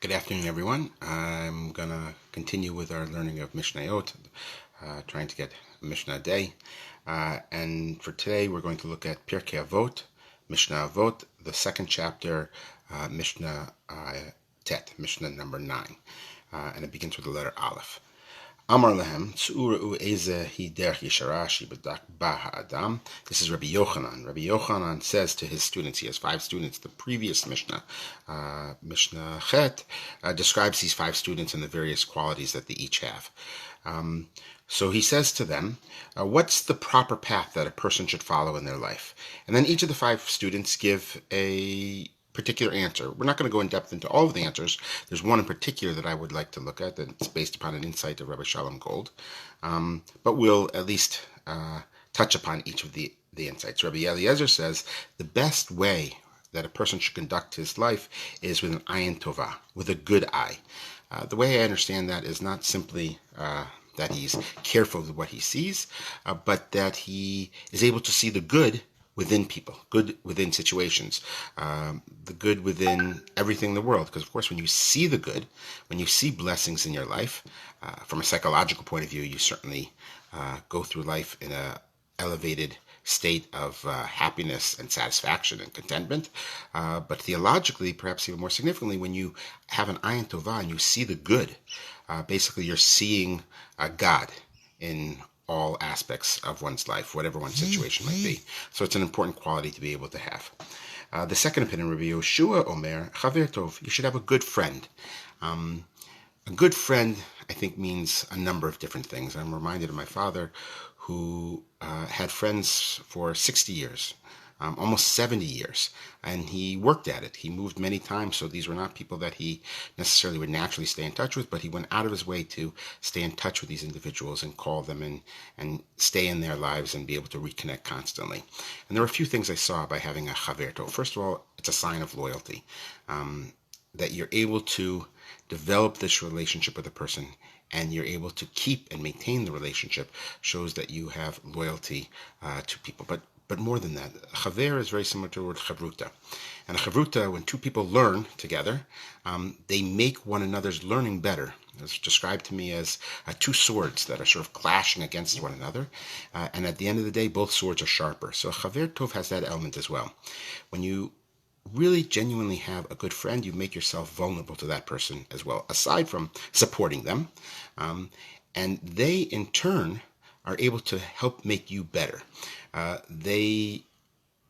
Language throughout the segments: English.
Good afternoon, everyone. I'm going to continue with our learning of Mishnayot, trying to get a Mishnah a day. And for today, we're going to look at Pirkei Avot, Mishnah Avot, the second chapter, Mishnah Tet, Mishnah number 9. And it begins with the letter Aleph. Amar lehem, tz'ura'u eze hi derech yeshara shebedak ba ha'adam. This is Rabbi Yochanan. Rabbi Yochanan says to his students, he has 5 students. The previous Mishnah, Mishnah Chet, describes these 5 students and the various qualities that they each have. So he says to them, what's the proper path that a person should follow in their life? And then each of the 5 students give a particular answer. We're not going to go in depth into all of the answers. There's one in particular that I would like to look at that's based upon an insight of Rabbi Shalom Gold. But we'll at least touch upon each of the insights. Rabbi Eliezer says the best way that a person should conduct his life is with an ayin tova, with a good eye. The way I understand that is not simply that he's careful with what he sees, but that he is able to see the good within people, good within situations, the good within everything in the world. Because, of course, when you see the good, when you see blessings in your life, from a psychological point of view, you certainly go through life in an elevated state of happiness and satisfaction and contentment. But theologically, perhaps even more significantly, when you have an ayin tova and you see the good, basically you're seeing God in all aspects of one's life, whatever one's situation might be. So it's an important quality to be able to have. The second opinion, Rabbi Yoshua Omer, Chaver Tov, you should have a good friend. A good friend, I think, means a number of different things. I'm reminded of my father, who had friends for 60 years. Almost 70 years, and he worked at it. He moved many times, so these were not people that he necessarily would naturally stay in touch with, but he went out of his way to stay in touch with these individuals and call them and stay in their lives and be able to reconnect constantly. And there were a few things I saw by having a chaver tov. First of all, it's a sign of loyalty, that you're able to develop this relationship with a person and you're able to keep and maintain the relationship shows that you have loyalty to people. But more than that, chaver is very similar to the word chavruta. And a chavruta, when 2 people learn together, they make one another's learning better. It's described to me as 2 swords that are sort of clashing against one another. And at the end of the day, both swords are sharper. So a chaver tov has that element as well. When you really genuinely have a good friend, you make yourself vulnerable to that person as well, aside from supporting them. And they, in turn, are able to help make you better. They,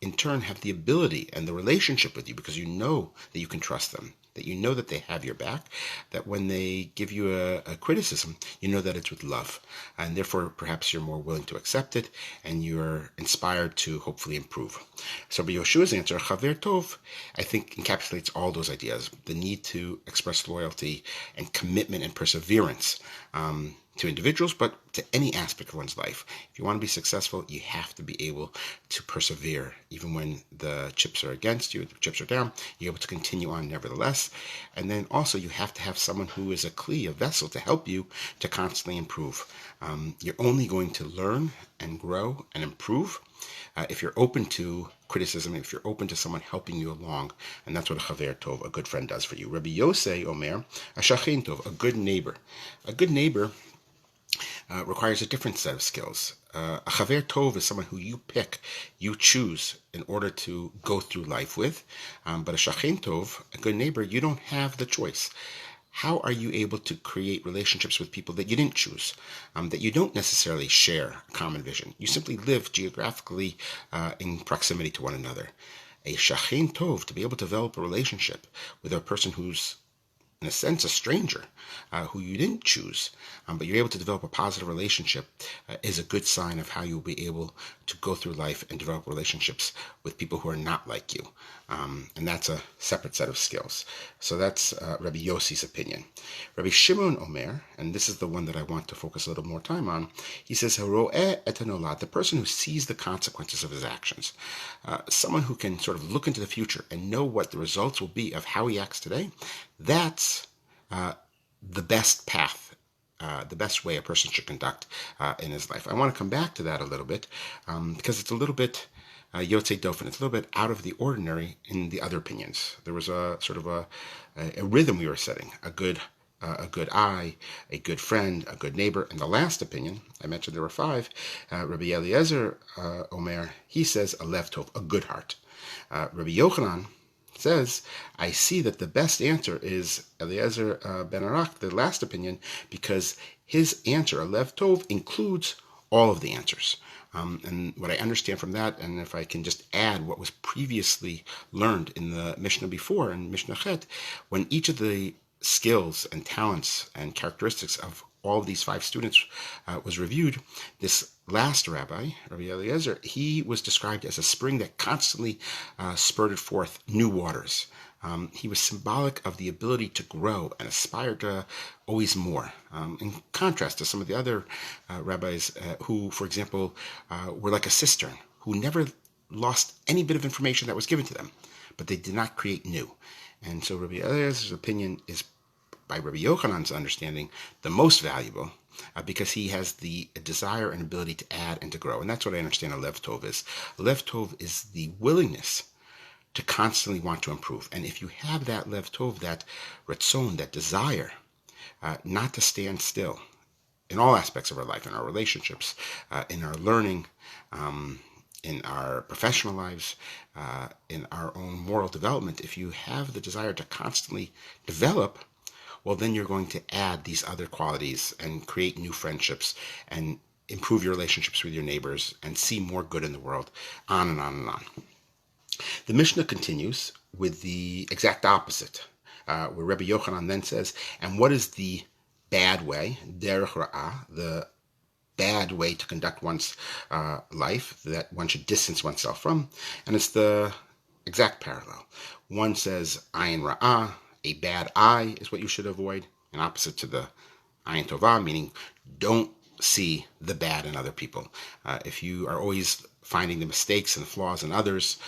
in turn, have the ability and the relationship with you because you know that you can trust them, that you know that they have your back, that when they give you a criticism, you know that it's with love. And therefore, perhaps you're more willing to accept it and you're inspired to hopefully improve. So Rabbi Yoshua's answer, Chaver Tov, I think encapsulates all those ideas. The need to express loyalty and commitment and perseverance to individuals, but to any aspect of one's life. If you want to be successful, you have to be able to persevere. Even when the chips are against you, the chips are down, you're able to continue on nevertheless. And then also you have to have someone who is a kli, a vessel, to help you to constantly improve. You're only going to learn and grow and improve if you're open to criticism, if you're open to someone helping you along. And that's what a chaver tov, a good friend, does for you. Rabbi Yosei Omer, a shachin tov, a good neighbor. A good neighbor requires a different set of skills. A chaver tov is someone who you pick, you choose in order to go through life with. But a shachin tov, a good neighbor, you don't have the choice. How are you able to create relationships with people that you didn't choose, that you don't necessarily share a common vision? You simply live geographically in proximity to one another. A shachin tov, to be able to develop a relationship with a person who's in a sense, a stranger who you didn't choose, but you're able to develop a positive relationship is a good sign of how you'll be able to go through life and develop relationships with people who are not like you. And that's a separate set of skills. So that's Rabbi Yossi's opinion. Rabbi Shimon Omer, and this is the one that I want to focus a little more time on, he says, Haro'eh et hanolad, the person who sees the consequences of his actions. Someone who can sort of look into the future and know what the results will be of how he acts today. That's the best path, the best way a person should conduct in his life. I want to come back to that a little bit because it's a little bit Yotzei Dofen. It's a little bit out of the ordinary in the other opinions. There was a sort of a rhythm we were setting, a good eye, a good friend, a good neighbor. And the last opinion, I mentioned there were 5, Rabbi Eliezer Omer, he says a lev tov, a good heart. Rabbi Yochanan says, I see that the best answer is Eliezer ben Arak, the last opinion, because his answer, a lev tov, includes all of the answers. And what I understand from that, and if I can just add what was previously learned in the Mishnah before, in Mishnah Chet, when each of the skills and talents and characteristics of all of these 5 students was reviewed, this last rabbi, Rabbi Eliezer, he was described as a spring that constantly spurted forth new waters. He was symbolic of the ability to grow and aspire to always more, in contrast to some of the other rabbis who, for example, were like a cistern, who never lost any bit of information that was given to them, but they did not create new. And so Rabbi Eliezer's opinion is, by Rabbi Yochanan's understanding, the most valuable, because he has the desire and ability to add and to grow. And that's what I understand a lev tov is. A lev tov is the willingness to constantly want to improve. And if you have that lev tov, that ratzon, that desire, not to stand still in all aspects of our life, in our relationships, in our learning, in our professional lives, in our own moral development, if you have the desire to constantly develop, well, then you're going to add these other qualities and create new friendships and improve your relationships with your neighbors and see more good in the world, on and on and on. The Mishnah continues with the exact opposite, where Rabbi Yochanan then says, and what is the bad way, derech ra'ah, the bad way to conduct one's life, that one should distance oneself from? And it's the exact parallel. One says, ayin ra'ah, a bad eye is what you should avoid, and opposite to the ayin tovah, meaning don't see the bad in other people. If you are always finding the mistakes and flaws in others,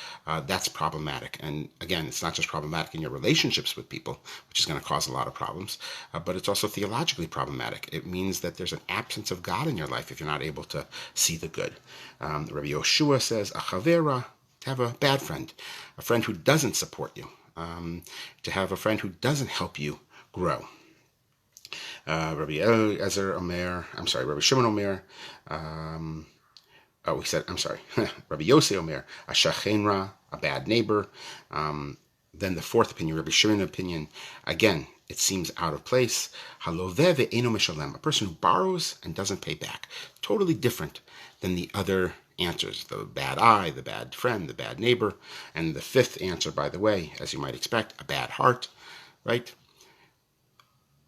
that's problematic. And again, it's not just problematic in your relationships with people, which is going to cause a lot of problems, but it's also theologically problematic. It means that there's an absence of God in your life if you're not able to see the good. Rabbi Yoshua says, a chavera, to have a bad friend, a friend who doesn't support you, to have a friend who doesn't help you grow. Rabbi Shimon Omer, Rabbi Yosei Omer, a shachenra, a bad neighbor. Then the 4th opinion, Rabbi Shimon opinion, again, it seems out of place. Haloveh ve'eno mishalem, a person who borrows and doesn't pay back. Totally different than the other answers, the bad eye, the bad friend, the bad neighbor. And the 5th answer, by the way, as you might expect, a bad heart, right?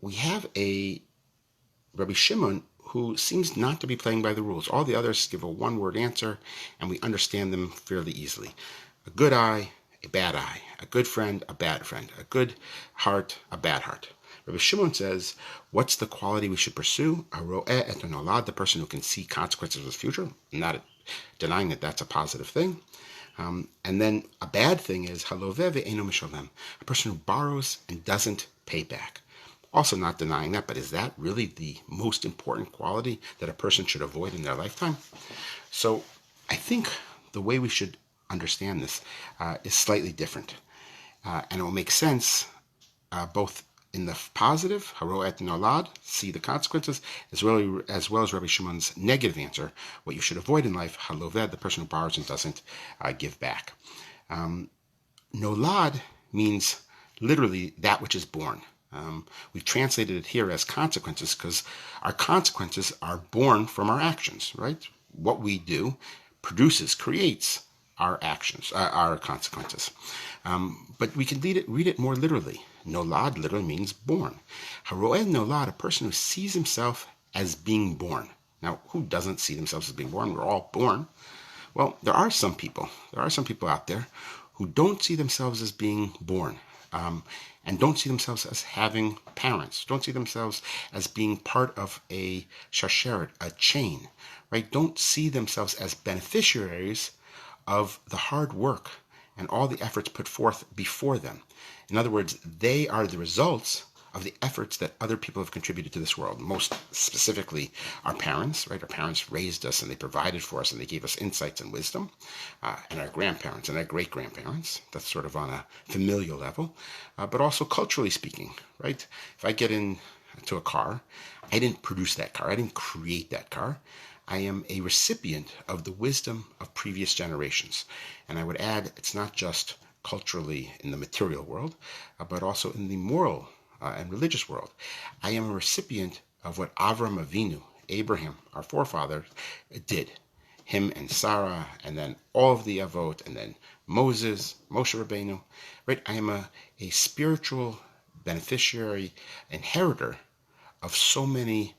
We have a Rabbi Shimon who seems not to be playing by the rules. All the others give a one-word answer, and we understand them fairly easily. A good eye, a bad eye. A good friend, a bad friend. A good heart, a bad heart. Rabbi Shimon says, what's the quality we should pursue? A ro'eh et nolad, the person who can see consequences of the future. I'm not denying that that's a positive thing. And then a bad thing is haloveh ve'eno mishalem, a person who borrows and doesn't pay back. Also not denying that, but is that really the most important quality that a person should avoid in their lifetime? So I think the way we should understand this is slightly different. And it will make sense both in the positive, haro et nolad, see the consequences, as well as Rabbi Shimon's negative answer, what you should avoid in life, haloved, the person who borrows and doesn't give back. Nolad means literally that which is born. We've translated it here as consequences because our consequences are born from our actions, right? What we do creates our actions, our consequences. But we can read it more literally. Nolad literally means born. Haroeh nolad, a person who sees himself as being born. Now, who doesn't see themselves as being born? We're all born. Well, there are some people out there who don't see themselves as being born. And don't see themselves as having parents, don't see themselves as being part of a shasheret, a chain, right? Don't see themselves as beneficiaries of the hard work and all the efforts put forth before them. In other words, they are the results of the efforts that other people have contributed to this world. Most specifically, our parents, right? Our parents raised us and they provided for us and they gave us insights and wisdom. And our grandparents and our great-grandparents. That's sort of on a familial level. But also culturally speaking, right? If I get into a car, I didn't produce that car. I didn't create that car. I am a recipient of the wisdom of previous generations. And I would add, it's not just culturally in the material world, but also in the moral and religious world. I am a recipient of what Avram Avinu, Abraham, our forefather, did. Him and Sarah, and then all of the Avot, and then Moses, Moshe Rabbeinu, right? I am a spiritual beneficiary, inheritor of so many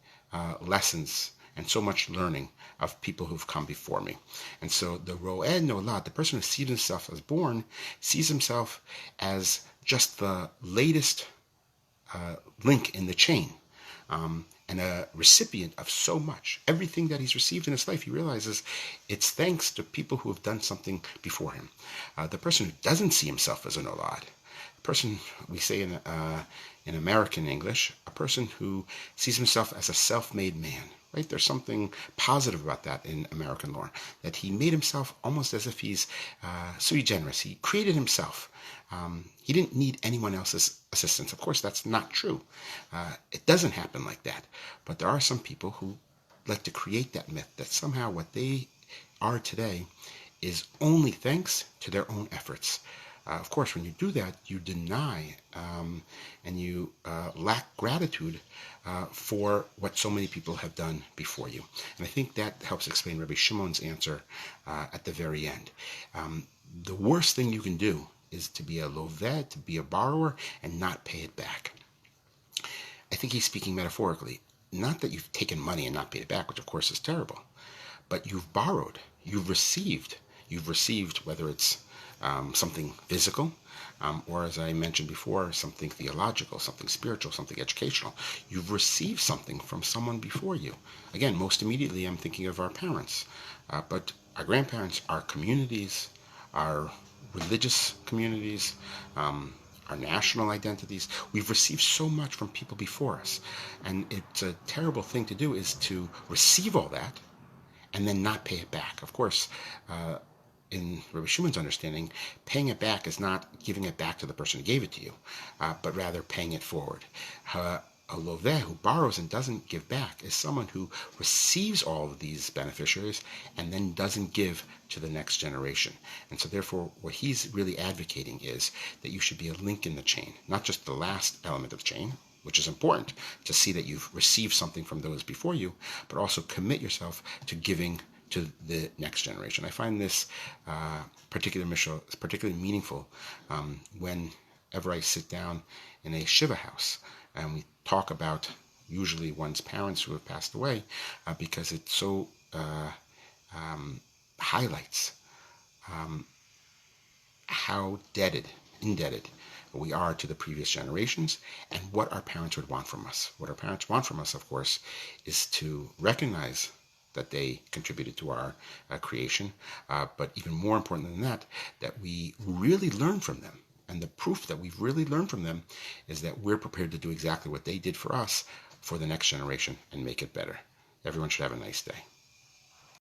lessons and so much learning of people who've come before me. And so the Ro'ed Nolad, the person who sees himself as born, sees himself as just the latest link in the chain, and a recipient of so much. Everything that he's received in his life, he realizes it's thanks to people who have done something before him. The person who doesn't see himself as a Nolad, the person we say in American English, a person who sees himself as a self-made man, right? There's something positive about that in American law, that he made himself almost as if he's sui generis. He created himself. He didn't need anyone else's assistance. Of course, that's not true. It doesn't happen like that. But there are some people who like to create that myth that somehow what they are today is only thanks to their own efforts. Of course, when you do that, you deny and you lack gratitude for what so many people have done before you. And I think that helps explain Rabbi Shimon's answer at the very end. The worst thing you can do is to be a loved, to be a borrower, and not pay it back. I think he's speaking metaphorically. Not that you've taken money and not paid it back, which of course is terrible, but you've borrowed, you've received whether it's something physical, or as I mentioned before, something theological, something spiritual, something educational. You've received something from someone before you. Again, most immediately I'm thinking of our parents, but our grandparents, our communities, our religious communities, our national identities. We've received so much from people before us. And it's a terrible thing to do, is to receive all that and then not pay it back. Of course, in Rabbi Shimon's understanding, paying it back is not giving it back to the person who gave it to you, but rather paying it forward. A loveh, who borrows and doesn't give back, is someone who receives all of these beneficiaries and then doesn't give to the next generation. And so therefore, what he's really advocating is that you should be a link in the chain, not just the last element of the chain, which is important to see that you've received something from those before you, but also commit yourself to giving to the next generation. I find this particular mishal particularly meaningful whenever I sit down in a shiva house and we talk about usually one's parents who have passed away, because it so highlights how indebted we are to the previous generations and what our parents would want from us. What our parents want from us, of course, is to recognize that they contributed to our creation, but even more important than that, that we really learn from them. And the proof that we've really learned from them is that we're prepared to do exactly what they did for us for the next generation and make it better. Everyone should have a nice day.